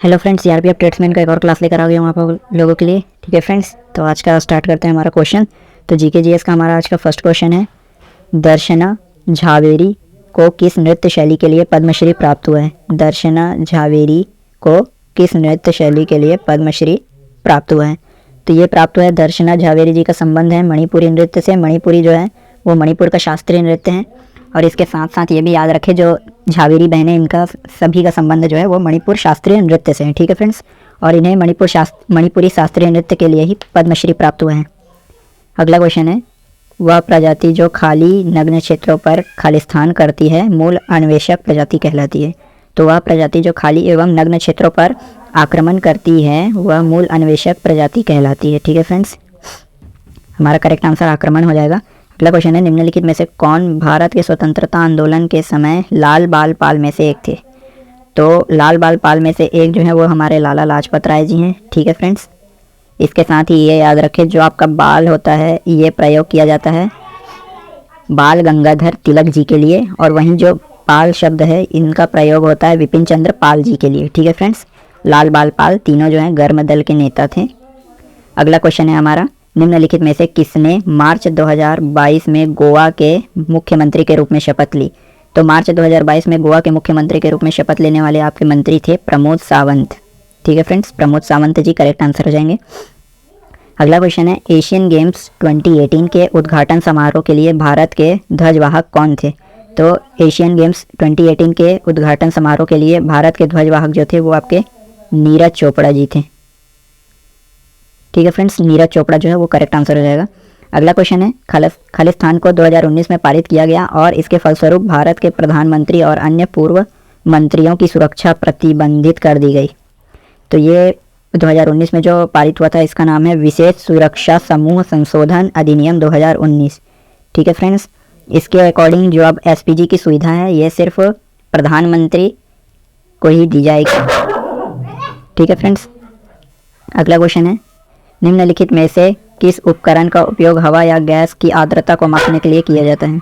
Hello friends, CRPF tradesman का एक और क्लास लेकर आ गया हूँ आप लोगों के लिए। ठीक है फ्रेंड्स, तो आज का स्टार्ट करते हैं हमारा क्वेश्चन। तो जीके जीएस का हमारा आज का फर्स्ट क्वेश्चन है, दर्शना झावेरी को किस नृत्य शैली के लिए पद्मश्री प्राप्त हुआ है? दर्शना झावेरी को किस नृत्य शैली के लिए पद्मश्री प्राप्त हुआ है? तो ये प्राप्त हुआ है, दर्शना झावेरी जी का संबंध है मणिपुरी नृत्य से। मणिपुरी जो है वो मणिपुर का शास्त्रीय नृत्य है। और इसके साथ साथ ये भी याद रखें, जो झावेरी बहनें, इनका सभी का संबंध जो है वो मणिपुर शास्त्रीय नृत्य से है। ठीक है फ्रेंड्स, और इन्हें मणिपुरी शास्त्रीय नृत्य के लिए ही पद्मश्री प्राप्त हुआ है। अगला क्वेश्चन है, वह प्रजाति जो खाली नग्न क्षेत्रों पर खालिस्तान करती है मूल अन्वेषक प्रजाति कहलाती है। तो वह प्रजाति जो खाली एवं नग्न क्षेत्रों पर आक्रमण करती है वह मूल अन्वेषक प्रजाति कहलाती है। ठीक है फ्रेंड्स, हमारा करेक्ट आंसर आक्रमण हो जाएगा। अगला क्वेश्चन है, निम्नलिखित में से कौन भारत के स्वतंत्रता आंदोलन के समय लाल बाल पाल में से एक थे? तो लाल बाल पाल में से एक जो है वो हमारे लाला लाजपत राय जी हैं। ठीक है फ्रेंड्स, इसके साथ ही ये याद रखें, जो आपका बाल होता है ये प्रयोग किया जाता है बाल गंगाधर तिलक जी के लिए, और वहीं जो पाल शब्द है इनका प्रयोग होता है विपिन चंद्र पाल जी के लिए। ठीक है फ्रेंड्स, लाल बाल पाल तीनों जो हैं गर्म दल के नेता थे। अगला क्वेश्चन है हमारा, निम्नलिखित में से किसने मार्च 2022 में गोवा के मुख्यमंत्री के रूप में शपथ ली? तो मार्च 2022 में गोवा के मुख्यमंत्री के रूप में शपथ लेने वाले आपके मंत्री थे प्रमोद सावंत। ठीक है फ्रेंड्स, प्रमोद सावंत जी करेक्ट आंसर हो जाएंगे। अगला क्वेश्चन है, एशियन गेम्स 2018 के उद्घाटन समारोह के लिए भारत के ध्वजवाहक कौन थे? तो एशियन गेम्स 2018 के उद्घाटन समारोह के लिए भारत के ध्वजवाहक जो थे वो आपके नीरज चोपड़ा जी थे। ठीक है फ्रेंड्स, नीरज चोपड़ा जो है वो करेक्ट आंसर हो जाएगा। अगला क्वेश्चन है, खालिस्तान को 2019 में पारित किया गया और इसके फलस्वरूप भारत के प्रधानमंत्री और अन्य पूर्व मंत्रियों की सुरक्षा प्रतिबंधित कर दी गई। तो ये 2019 में जो पारित हुआ था इसका नाम है विशेष सुरक्षा समूह संशोधन अधिनियम 2019। ठीक है फ्रेंड्स, इसके अकॉर्डिंग जो अब एसपीजी की सुविधा है ये सिर्फ प्रधानमंत्री को ही दी जाएगी। ठीक है फ्रेंड्स, अगला क्वेश्चन है, निम्नलिखित में से किस उपकरण का उपयोग हवा या गैस की आर्द्रता को मापने के लिए किया जाता है?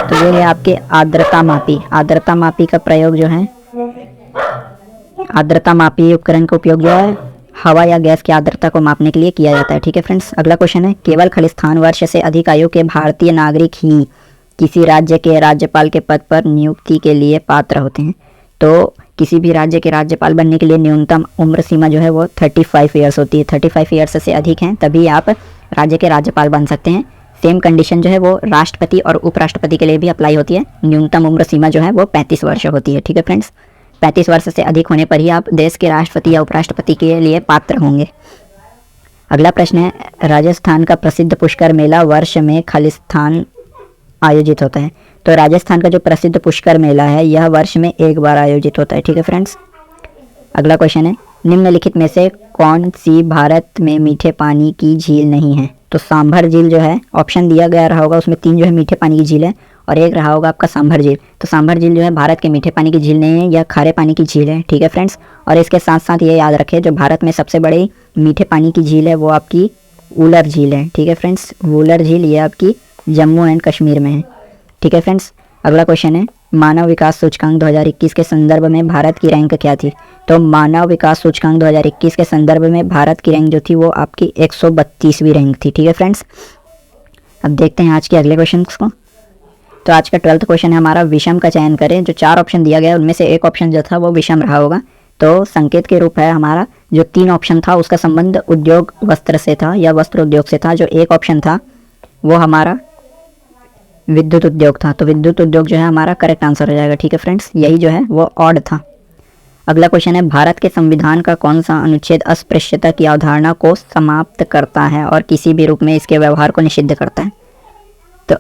तो ये है आपके आर्द्रता मापी। आर्द्रता मापी का प्रयोग जो है, आर्द्रता मापी उपकरण का उपयोग जो है हवा या गैस की आर्द्रता को मापने के लिए किया जाता है। ठीक है फ्रेंड्स, अगला क्वेश्चन है, केवल खालिस्तान वर्ष से अधिक आयु के भारतीय नागरिक ही किसी राज्य के राज्यपाल के पद पर नियुक्ति के लिए पात्र होते हैं। तो किसी भी राज्य के राज्यपाल बनने के लिए न्यूनतम उम्र सीमा जो है वो 35 ईयर्स होती है। 35 ईयर्स से अधिक हैं तभी आप राज्य के राज्यपाल बन सकते हैं। सेम कंडीशन जो है वो राष्ट्रपति और उपराष्ट्रपति के लिए भी अप्लाई होती है। न्यूनतम उम्र सीमा जो है वो 35 वर्ष होती है। ठीक है फ्रेंड्स, 35 वर्ष से अधिक होने पर ही आप देश के राष्ट्रपति या उपराष्ट्रपति के लिए पात्र होंगे। अगला प्रश्न है, राजस्थान का प्रसिद्ध पुष्कर मेला वर्ष में खालिस्तान आयोजित होता है। तो राजस्थान का जो प्रसिद्ध पुष्कर मेला है यह वर्ष में एक बार आयोजित होता है। ठीक है फ्रेंड्स, अगला क्वेश्चन है, निम्नलिखित में से कौन सी भारत में मीठे पानी की झील नहीं है? तो सांभर झील जो है, ऑप्शन दिया गया रहा होगा उसमें 3 जो है मीठे पानी की झील है और एक रहा होगा आपका सांभर झील। तो सांभर झील जो है भारत के मीठे पानी की झील नहीं है, यह खारे पानी की झील है। ठीक है फ्रेंड्स, और इसके साथ साथ ये याद रखें, जो भारत में सबसे बड़ी मीठे पानी की झील है वो आपकी वुलर झील है। ठीक है फ्रेंड्स, वुलर झील ये आपकी जम्मू एंड कश्मीर में है। ठीक है फ्रेंड्स, अगला क्वेश्चन है, मानव विकास सूचकांक 2021 के संदर्भ में भारत की रैंक क्या थी? तो मानव विकास सूचकांक 2021 के संदर्भ में भारत की रैंक जो थी वो आपकी 132वीं रैंक थी। ठीक है फ्रेंड्स, अब देखते हैं आज के अगले क्वेश्चन को। तो आज का 12th क्वेश्चन है हमारा, विषम का चयन करें। जो 4 ऑप्शन दिया गया उनमें से एक ऑप्शन जो था वो विषम रहा होगा। तो संकेत के रूप है हमारा, जो 3 ऑप्शन था उसका संबंध उद्योग वस्त्र से था या वस्त्र उद्योग से था। जो एक ऑप्शन था वो हमारा विद्युत उद्योग था। तो विद्युत उद्योग जो है हमारा करेक्ट आंसर हो जाएगा। ठीक है फ्रेंड्स, यही जो है वो ऑड था। अगला क्वेश्चन है, भारत के संविधान का कौन सा अनुच्छेद अस्पृश्यता की अवधारणा को समाप्त करता है और किसी भी रूप में इसके व्यवहार को निषिद्ध करता है? तो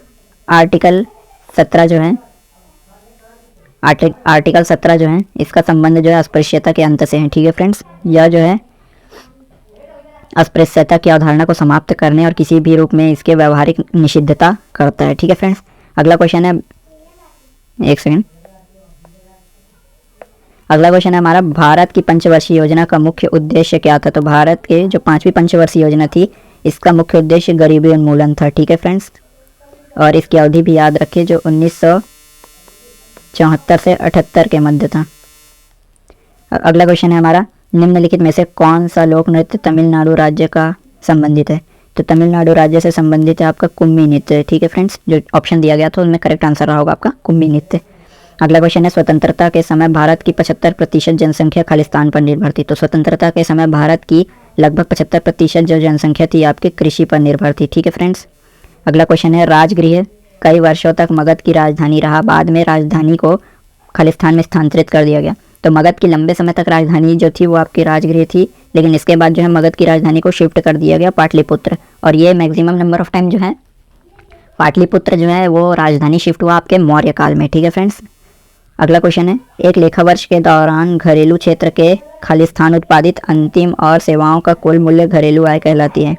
आर्टिकल 17 जो है, आर्टिकल 17 जो है इसका संबंध जो है अस्पृश्यता के अंत से है। ठीक है फ्रेंड्स, यह जो है अस्पृश्यता की अवधारणा को समाप्त करने और किसी भी रूप में इसके व्यवहारिक निषिद्धता करता है। ठीक है फ्रेंड्स, अगला क्वेश्चन है, एक सेकंड, अगला क्वेश्चन है हमारा, भारत की पंचवर्षीय योजना का मुख्य उद्देश्य क्या था? तो भारत के जो 5वीं पंचवर्षीय योजना थी इसका मुख्य उद्देश्य गरीबी उन्मूलन था। ठीक है फ्रेंड्स, और इसकी अवधि भी याद रखिए जो 1974 से 78 के मध्य था। अगला क्वेश्चन है हमारा, निम्नलिखित में से कौन सा लोक नृत्य तमिलनाडु राज्य का संबंधित है? तो तमिलनाडु राज्य से संबंधित है आपका कुम्मी नृत्य। ठीक है फ्रेंड्स, जो ऑप्शन दिया गया था उनमें करेक्ट आंसर रहा होगा आपका कुम्मी नृत्य। अगला क्वेश्चन है, स्वतंत्रता के समय भारत की 75% जनसंख्या खालिस्तान पर निर्भर थी। तो स्वतंत्रता के समय भारत की लगभग 75% जो जनसंख्या थी आपकी कृषि पर निर्भर थी। ठीक है फ्रेंड्स। अगला क्वेश्चन है, राजगृह कई वर्षों तक मगध की राजधानी रहा, बाद में राजधानी को खालिस्तान में स्थानांतरित कर दिया गया। तो मगध की लंबे समय तक राजधानी जो थी वो आपकी राजगृह थी, लेकिन इसके बाद जो है मगध की राजधानी को शिफ्ट कर दिया गया पाटलिपुत्र, और ये मैक्सिमम नंबर ऑफ टाइम जो है पाटलिपुत्र जो है वो राजधानी शिफ्ट हुआ आपके मौर्य काल में। ठीक है फ्रेंड्स। अगला क्वेश्चन है, एक लेखा वर्ष के दौरान घरेलू क्षेत्र के खालिस्तान उत्पादित अंतिम और सेवाओं का कुल मूल्य घरेलू आय कहलाती है।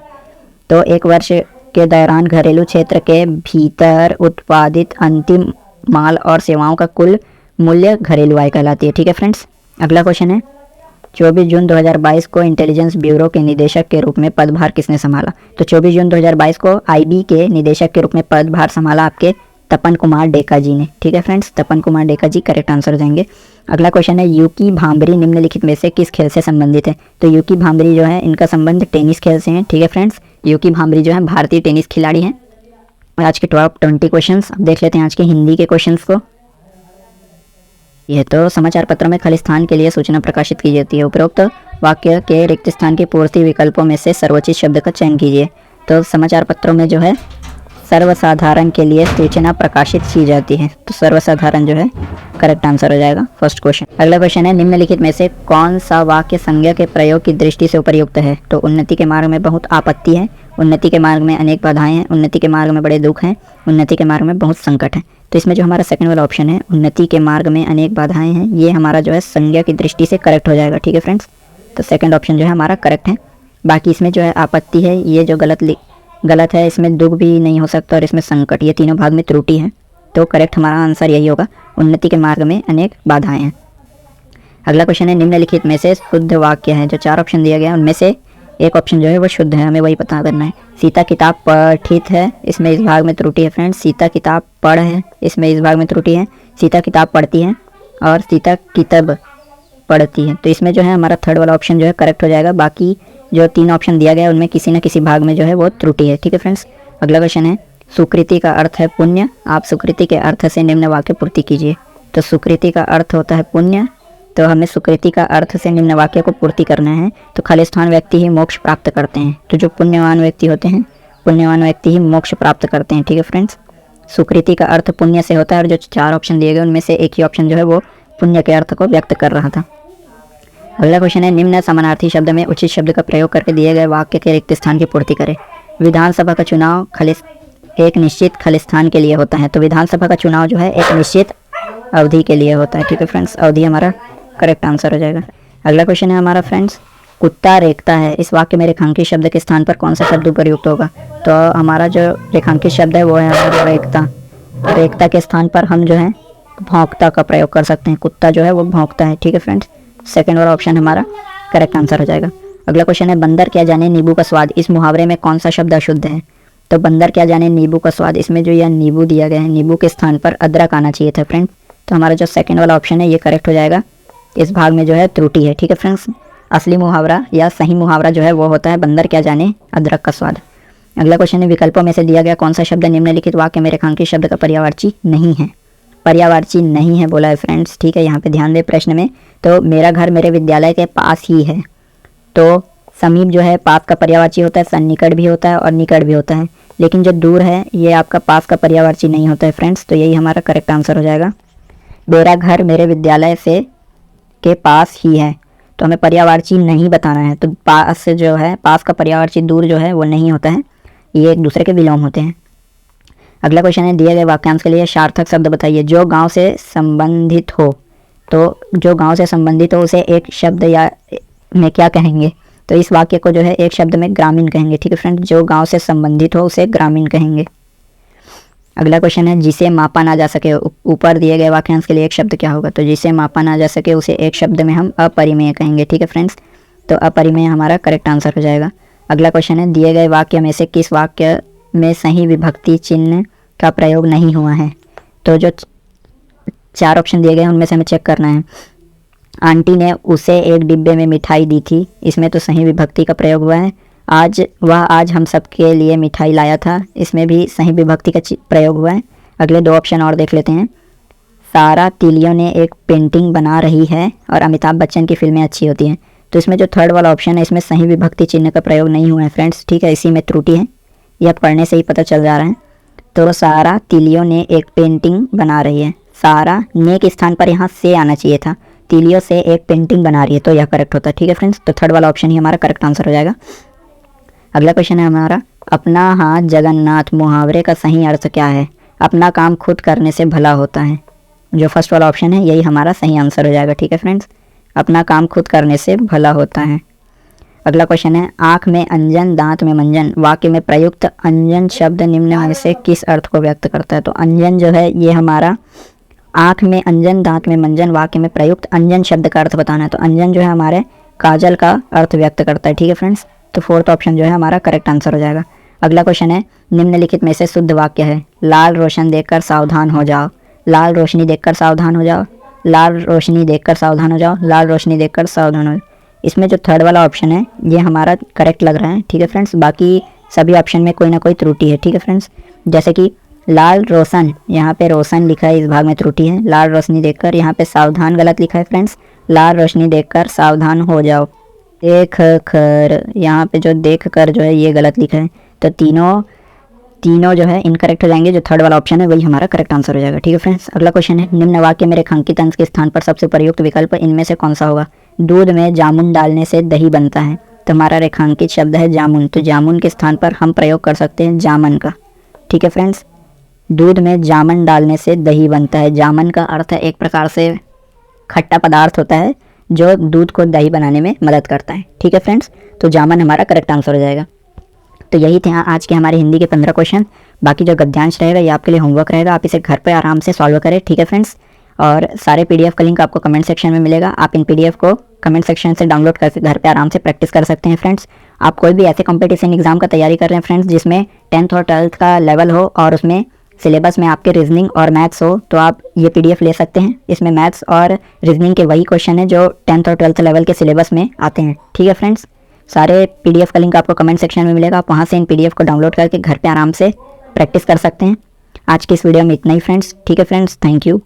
तो एक वर्ष के दौरान घरेलू क्षेत्र के भीतर उत्पादित अंतिम माल और सेवाओं का कुल मूल्य घरेलू आय कहलाती है। ठीक है फ्रेंड्स। अगला क्वेश्चन है, 24 जून 2022 को इंटेलिजेंस ब्यूरो के निदेशक के रूप में पदभार किसने संभाला? तो 24 जून 2022 को आईबी के निदेशक के रूप में पदभार संभाला आपके तपन कुमार डेका जी ने। ठीक है फ्रेंड्स, तपन कुमार डेका जी करेक्ट आंसर हो जाएंगे। अगला क्वेश्चन है, यूकी भांबरी निम्नलिखित में से किस खेल से संबंधित है? तो यूकी भांबरी जो है इनका संबंध टेनिस खेल से है। ठीक है फ्रेंड्स, यूकी भांबरी जो है भारतीय टेनिस खिलाड़ी हैं। और आज के टॉप 20 क्वेश्चन अब देख लेते हैं आज के हिंदी के क्वेश्चन को। यह तो समाचार पत्रों में खालिस्तान के लिए सूचना प्रकाशित की जाती है। उपरोक्त वाक्य के रिक्त स्थान की पूर्ति विकल्पों में से सर्वोचित शब्द का चयन कीजिए। तो समाचार पत्रों में जो है सर्वसाधारण के लिए सूचना प्रकाशित की जाती है, तो सर्वसाधारण जो है करेक्ट आंसर हो जाएगा फर्स्ट क्वेश्चन। अगला क्वेश्चन है, निम्नलिखित में से कौन सा वाक्य संज्ञा के प्रयोग की दृष्टि से उपयुक्त है? तो उन्नति के मार्ग में बहुत आपत्ति है, उन्नति के मार्ग में अनेक बाधाएं हैं, उन्नति के मार्ग में बड़े दुख हैं, उन्नति के मार्ग में बहुत संकट है। तो इसमें जो हमारा सेकंड वाला ऑप्शन है, उन्नति के मार्ग में अनेक बाधाएं हैं, ये हमारा जो है संज्ञा की दृष्टि से करेक्ट हो जाएगा। ठीक है फ्रेंड्स, तो सेकंड ऑप्शन जो है हमारा करेक्ट है। बाकी इसमें जो है आपत्ति है ये जो गलत है, इसमें दुख भी नहीं हो सकता, और इसमें संकट, ये तीनों भाग में त्रुटि है। तो करेक्ट हमारा आंसर यही होगा, उन्नति के मार्ग में अनेक बाधाएं हैं। अगला क्वेश्चन है, निम्नलिखित में से शुद्ध वाक्य है। जो 4 ऑप्शन दिया गया उनमें से एक ऑप्शन जो है वो शुद्ध है, हमें वही पता करना है। सीता किताब पठित है, इसमें इस भाग में त्रुटि है फ्रेंड्स। सीता किताब पढ़ है, इसमें इस भाग में त्रुटि है। सीता किताब पढ़ती है और सीता किताब पढ़ती है, तो इसमें जो है हमारा थर्ड वाला ऑप्शन जो है करेक्ट हो जाएगा। बाकी जो 3 ऑप्शन दिया गया उनमें किसी न किसी भाग में जो है वो त्रुटि है। ठीक है फ्रेंड्स। अगला क्वेश्चन है, सुकृति का अर्थ है पुण्य, आप सुकृति के अर्थ से निम्न वाक्य पूर्ति कीजिए। तो सुकृति का अर्थ होता है पुण्य, तो हमें सुकृति का अर्थ से निम्न वाक्य को पूर्ति करना है। तो खालिस्तान व्यक्ति ही मोक्ष प्राप्त करते हैं, तो जो पुण्यवान व्यक्ति होते हैं, पुण्यवान व्यक्ति ही मोक्ष प्राप्त करते हैं। ठीक है फ्रेंड्स, सुकृति का अर्थ पुण्य से होता है, और जो 4 ऑप्शन दिए गए उनमें से एक ही ऑप्शन जो है वो पुण्य के अर्थ को व्यक्त कर रहा था। अगला क्वेश्चन है, निम्न समानार्थी शब्द में उचित शब्द का प्रयोग करके दिए गए वाक्य के रिक्त स्थान की पूर्ति करें। विधानसभा का चुनाव एक निश्चित खालिस्तान के लिए होता है। तो विधानसभा का चुनाव जो है एक निश्चित अवधि के लिए होता है। ठीक है फ्रेंड्स, अवधि हमारा करेक्ट आंसर हो जाएगा। अगला क्वेश्चन है हमारा फ्रेंड्स, कुत्ता रेखता है, इस वाक्य में रेखांकित शब्द के स्थान पर कौन सा शब्द प्रयुक्त होगा? तो हमारा जो रेखांकित शब्द है वो है हमारा रेखता। रेखता के स्थान पर हम जो है भौंकता का प्रयोग कर सकते हैं, कुत्ता जो है वो भौंकता है। ठीक है फ्रेंड्स, सेकंड वाला ऑप्शन हमारा करेक्ट आंसर हो जाएगा। अगला क्वेश्चन है, बंदर क्या जाने नींबू का स्वाद, इस मुहावरे में कौन सा शब्द अशुद्ध है? तो बंदर क्या जाने नींबू का स्वाद, इसमें जो यह नींबू दिया गया है, नींबू के स्थान पर अदरक आना चाहिए था फ्रेंड। तो हमारा जो सेकंड वाला ऑप्शन है ये करेक्ट हो जाएगा, इस भाग में जो है त्रुटि है। ठीक है फ्रेंड्स, असली मुहावरा या सही मुहावरा जो है वो होता है बंदर क्या जाने अदरक का स्वाद। अगला क्वेश्चन है, विकल्पों में से दिया गया कौन सा शब्द निम्नलिखित वाक्य में रेखांकित शब्द का पर्यायवाची नहीं है? पर्यायवाची नहीं है बोला है फ्रेंड्स। ठीक है, यहाँ पे ध्यान दे प्रश्न में। तो मेरा घर मेरे विद्यालय के पास ही है, तो समीप जो है पास का पर्यायवाची होता है, सन्निकट भी होता है और निकट भी होता है, लेकिन जो दूर है ये आपका पास का पर्यायवाची नहीं होता है फ्रेंड्स। तो यही हमारा करेक्ट आंसर हो जाएगा, मेरा घर मेरे विद्यालय से के पास ही है, तो हमें पर्यायवाची नहीं बताना है। तो पास से जो है पास का पर्यायवाची दूर जो है वो नहीं होता है, ये एक दूसरे के विलोम होते हैं। अगला क्वेश्चन है, दिए गए वाक्यांश के लिए सार्थक शब्द बताइए जो गांव से संबंधित हो। तो जो गांव से संबंधित हो उसे एक शब्द या में क्या कहेंगे? तो इस वाक्य को जो है एक शब्द में ग्रामीण कहेंगे। ठीक है फ्रेंड, जो गांव से संबंधित हो उसे ग्रामीण कहेंगे। अगला क्वेश्चन है, जिसे मापा ना जा सके, ऊपर दिए गए वाक्यांश के लिए एक शब्द क्या होगा? तो जिसे मापा ना जा सके उसे एक शब्द में हम अपरिमेय कहेंगे। ठीक है फ्रेंड्स, तो अपरिमेय हमारा करेक्ट आंसर हो जाएगा। अगला क्वेश्चन है, दिए गए वाक्य में से किस वाक्य में सही विभक्ति चिन्ह का प्रयोग नहीं हुआ है? तो जो 4 ऑप्शन दिए गए हैं उनमें से हमें चेक करना है। आंटी ने उसे एक डिब्बे में मिठाई दी थी, इसमें तो सही विभक्ति का प्रयोग हुआ है। आज हम सबके लिए मिठाई लाया था, इसमें भी सही विभक्ति का प्रयोग हुआ है। अगले 2 ऑप्शन और देख लेते हैं। सारा तिलियों ने एक पेंटिंग बना रही है और अमिताभ बच्चन की फिल्में अच्छी होती हैं। तो इसमें जो थर्ड वाला ऑप्शन है इसमें सही विभक्ति चिन्ह का प्रयोग नहीं हुआ है फ्रेंड्स, ठीक है, इसी में त्रुटि है, यह पढ़ने से ही पता चल जा रहा है। तो सारा तिलियों ने एक पेंटिंग बना रही है, सारा ने के स्थान पर यहाँ से आना चाहिए था, तिलियों से एक पेंटिंग बना रही है, तो यह करेक्ट होता है, ठीक है फ्रेंड्स। तो थर्ड वाला ऑप्शन ही हमारा करेक्ट आंसर हो जाएगा। अगला क्वेश्चन है हमारा, अपना हाथ जगन्नाथ मुहावरे का सही अर्थ क्या है? अपना काम खुद करने से भला होता है, जो फर्स्ट वाला ऑप्शन है यही हमारा सही आंसर हो जाएगा, ठीक है फ्रेंड्स। अपना काम खुद करने से भला होता है। अगला क्वेश्चन है, आँख में अंजन दांत में मंजन वाक्य में प्रयुक्त अंजन शब्द निम्न में से किस अर्थ को व्यक्त करता है? तो अंजन जो है ये हमारा आँख में अंजन दांत में मंजन वाक्य में प्रयुक्त अंजन शब्द का अर्थ बताना है। तो अंजन जो है हमारे काजल का अर्थ व्यक्त करता है, ठीक है फ्रेंड्स। तो फोर्थ ऑप्शन जो है हमारा करेक्ट आंसर हो जाएगा। अगला क्वेश्चन है, निम्नलिखित में से शुद्ध वाक्य है? लाल रोशन देखकर सावधान हो जाओ, लाल रोशनी देखकर सावधान हो जाओ, लाल रोशनी देखकर सावधान हो जाओ, लाल रोशनी देखकर सावधान हो जाओ। इसमें जो थर्ड वाला ऑप्शन है ये हमारा करेक्ट लग रहा है, ठीक है फ्रेंड्स। बाकी सभी ऑप्शन में कोई ना कोई त्रुटि है, ठीक है फ्रेंड्स। जैसे कि लाल रोशन, यहाँ पे रोशन लिखा है, इस भाग में त्रुटि है। लाल रोशनी देखकर, यहाँ पे सावधान गलत लिखा है फ्रेंड्स। लाल रोशनी देखकर सावधान हो जाओ। देख कर, यहाँ पे जो देख कर जो है ये गलत लिखा है। तो तीनों जो है इनकरेक्ट हो जाएंगे, जो थर्ड वाला ऑप्शन है वही हमारा करेक्ट आंसर हो जाएगा, ठीक है फ्रेंड्स। अगला क्वेश्चन है, निम्न वाक्य में रेखांकित अंश के स्थान पर सबसे प्रयुक्त विकल्प इनमें से कौन सा होगा? दूध में जामुन डालने से दही बनता है, तो हमारा रेखांकित शब्द है जामुन, तो जामुन के स्थान पर हम प्रयोग कर सकते हैं जामन का, ठीक है फ्रेंड्स। दूध में जामन डालने से दही बनता है, जामन का अर्थ है एक प्रकार से खट्टा पदार्थ होता है जो दूध को दही बनाने में मदद करता है, ठीक है फ्रेंड्स। तो जामन हमारा करेक्ट आंसर हो जाएगा। तो यही थे आज के हमारे हिंदी के 15 क्वेश्चन। बाकी जो गद्यांश रहेगा ये आपके लिए होमवर्क रहेगा, आप इसे घर पर आराम से सॉल्व करें, ठीक है फ्रेंड्स। और सारे पीडीएफ का लिंक आपको कमेंट सेक्शन में मिलेगा, आप इन पीडीएफ को कमेंट सेक्शन से डाउनलोड करके घर पे आराम से प्रैक्टिस कर सकते हैं फ्रेंड्स। आप कोई भी ऐसे कंपटीशन एग्जाम का तैयारी कर रहे हैं फ्रेंड्स जिसमें 10th और 12th का लेवल हो और उसमें सिलेबस में आपके रीजनिंग और मैथ्स हो, तो आप ये पीडीएफ ले सकते हैं। इसमें मैथ्स और रीजनिंग के वही क्वेश्चन है जो 10th और 12th लेवल के सिलेबस में आते हैं, ठीक है फ्रेंड्स। सारे पीडीएफ का लिंक आपको कमेंट सेक्शन में मिलेगा, आप वहाँ से इन पीडीएफ को डाउनलोड करके घर पे आराम से प्रैक्टिस कर सकते हैं। आज की इस वीडियो में इतना ही फ्रेंड्स, ठीक है फ्रेंड्स, थैंक यू।